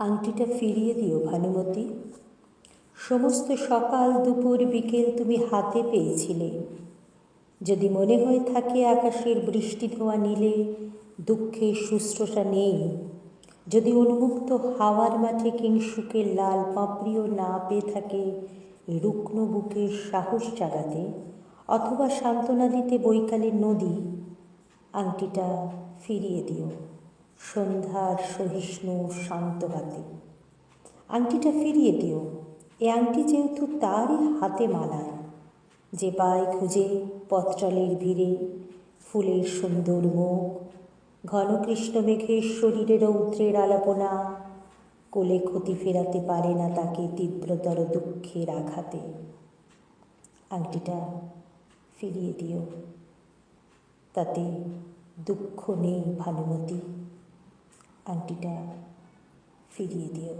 আংটিটা ফিরিয়ে দিও ভানুমতি। সমস্ত সকাল দুপুর বিকেল তুমি হাতে পেয়েছিলে। যদি মনে হয়ে থাকে আকাশের বৃষ্টি ধোয়া নীলে দুঃখের শুশ্রূষা নেই, যদি উন্মুক্ত হাওয়ার মাঠে কিংসুকের লাল পাপড়িও না পেয়ে থাকে রুগ্ন বুকের সাহস জাগাতে, অথবা সান্ত্বনা দিতে বৈকালের নদী, আংটিটা ফিরিয়ে দিও সন্ধ্যার সহিষ্ণু শান্ত হাতে। আংটিটা ফিরিয়ে দিও। এ আংটি যেহেতু তারই হাতে মানায়, যে পায় খুঁজে পত্রালের ভিড়ে ফুলের সুন্দর মুখ, ঘন কৃষ্ণ মেঘের শরীরে রৌদ্রের আলাপনা, কোলে ক্ষতি ফেরাতে পারে না তাকে তীব্রতর দুঃখের আঘাতে। আংটিটা ফিরিয়ে দিও, তাতে দুঃখ নেই ভানুমতি। আংটিটা ফিরিয়ে দিও।